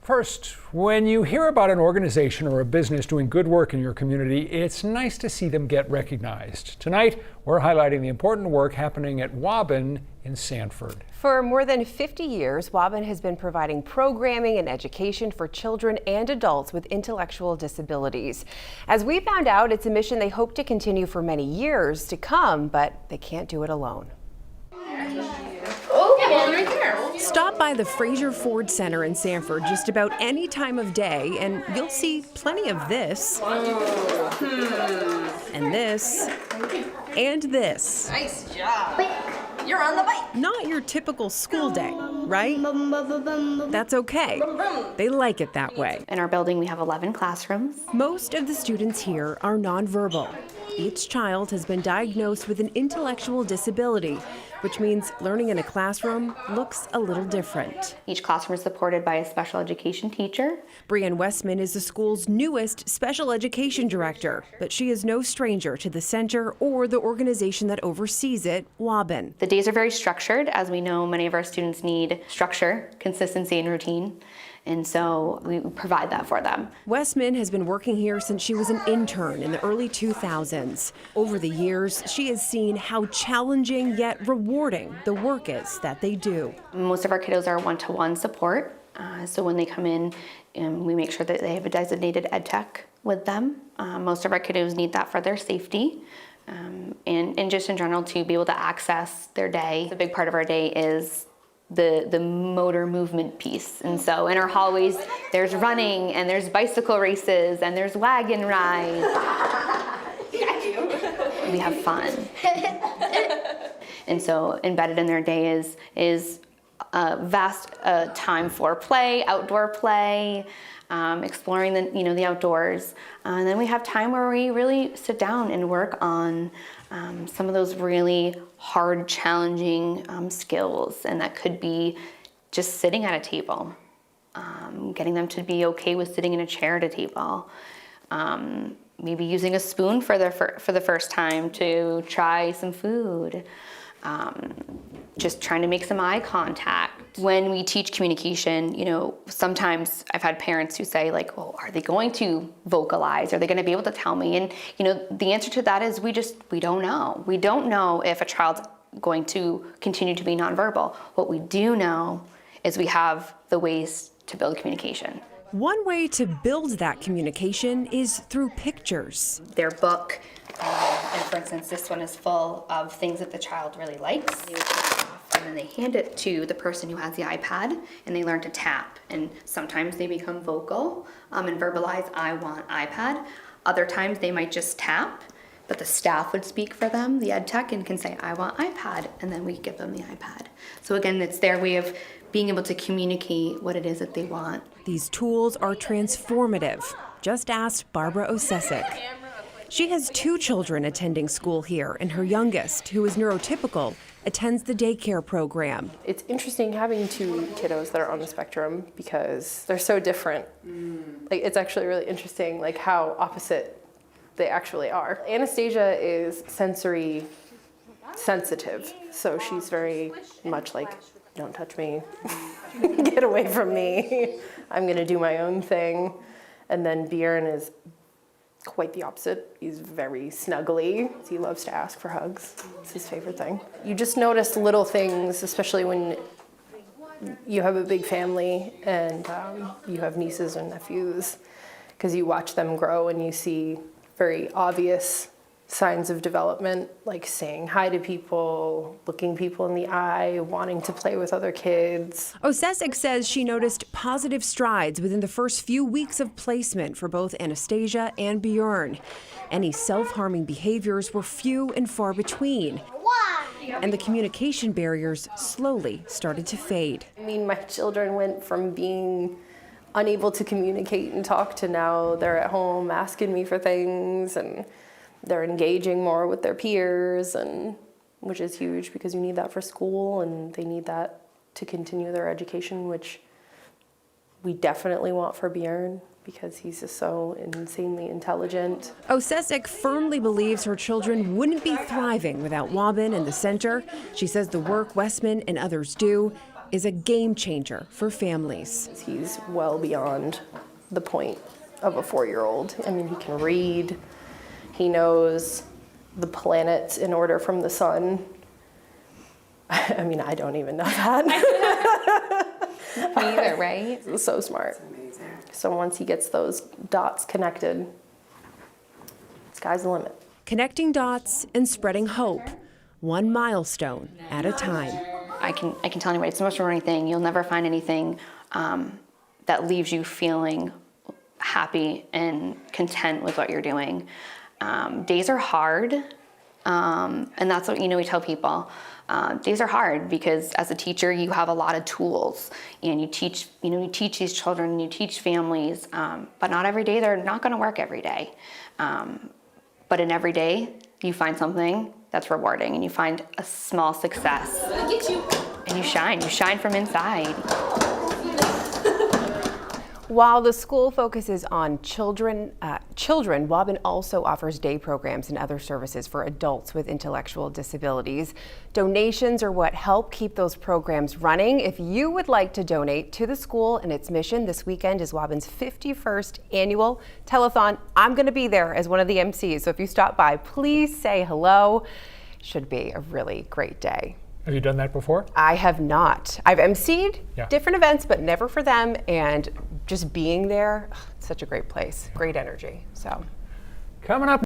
First, when you hear about an organization or a business doing good work in your community, it's nice to see them get recognized. Tonight, we're highlighting the important work happening at Waban in Sanford. For more than 50 years, Waban has been providing programming and education for children and adults with intellectual disabilities. As we found out, it's a mission they hope to continue for many years to come, but they can't do it alone. Stop by the Fraser Ford Center in Sanford just about any time of day and you'll see plenty of this, and this, and this. Nice job. You're on the bike. Not your typical school day, right? That's okay. They like it that way. In our building, we have 11 classrooms. Most of the students here are nonverbal. Each child has been diagnosed with an intellectual disability, which means learning in a classroom looks a little different. Each classroom is supported by a special education teacher. Brianne Westman is the school's newest special education director, but she is no stranger to the center or the organization that oversees it, Waban. The days are very structured. As we know, many of our students need structure, consistency, and routine. And so we provide that for them. Westman has been working here since she was an intern in the early 2000s. Over the years, she has seen how challenging yet rewarding the work is that they do. Most of our kiddos are one-to-one support. So when they come in, we make sure that they have a designated ed tech with them. Most of our kiddos need that for their safety. And just in general to be able to access their day. A big part of our day is the motor movement piece. And so in our hallways, there's running and there's bicycle races and there's wagon rides. We have fun. And so embedded in their day is a vast time for play, outdoor play, exploring the outdoors. And then we have time where we really sit down and work on some of those really hard, challenging skills. And that could be just sitting at a table, getting them to be okay with sitting in a chair at a table, maybe using a spoon for the first time to try some food. Just trying to make some eye contact. When we teach communication, sometimes I've had parents who say like, well, are they going to vocalize? Are they going to be able to tell me? And, the answer to that is we don't know. We don't know if a child's going to continue to be nonverbal. What we do know is we have the ways to build communication. One way to build that communication is through pictures. Their book, and for instance, this one is full of things that the child really likes. And then they hand it to the person who has the iPad and they learn to tap. And sometimes they become vocal and verbalize, I want iPad. Other times they might just tap, but the staff would speak for them, the ed tech, and can say, I want iPad. And then we give them the iPad. So again, it's their way of being able to communicate what it is that they want. These tools are transformative. Just ask Barbara Osesic. She has 2 children attending school here, and her youngest, who is neurotypical, attends the daycare program. It's interesting having 2 kiddos that are on the spectrum because they're so different. Like, it's actually really interesting how opposite they actually are. Anastasia is sensory sensitive, so she's very much like, don't touch me, get away from me, I'm gonna do my own thing. And then Bjorn is quite the opposite. He's very snuggly. He loves to ask for hugs. It's his favorite thing. You just notice little things, especially when you have a big family and you have nieces and nephews, because you watch them grow and you see very obvious signs of development, like saying hi to people, looking people in the eye, wanting to play with other kids. Osesic says she noticed positive strides within the first few weeks of placement for both Anastasia and Bjorn. Any self-harming behaviors were few and far between. And the communication barriers slowly started to fade. I mean, my children went from being unable to communicate and talk to now they're at home asking me for things, and they're engaging more with their peers, and which is huge because you need that for school and they need that to continue their education, which we definitely want for Bjorn because he's just so insanely intelligent. Osesic firmly believes her children wouldn't be thriving without Waban and the center. She says the work Westman and others do is a game changer for families. He's well beyond the point of a 4-year-old. I mean, he can read, he knows the planets in order from the sun. I mean, I don't even know that. Me either, right? He's so smart. That's amazing. So once he gets those dots connected, sky's the limit. Connecting dots and spreading hope, one milestone at a time. I can tell anybody, it's the most rewarding thing. You'll never find anything that leaves you feeling happy and content with what you're doing. Days are hard, and that's what we tell people. Days are hard because as a teacher, you have a lot of tools, and you teach these children, and you teach families, but not every day. They're not going to work every day. But in every day, you find something that's rewarding, and you find a small success, and you shine from inside. While the school focuses on children, Waban also offers day programs and other services for adults with intellectual disabilities. Donations are what help keep those programs running. If you would like to donate to the school and its mission, this weekend is Waban's 51st annual telethon. I'm going to be there as one of the MCs, so if you stop by, please say hello. Should be a really great day. Have you done that before? I have not. I've emceed different events, but never for them. And just being there, it's such a great place, great energy. So, Coming up.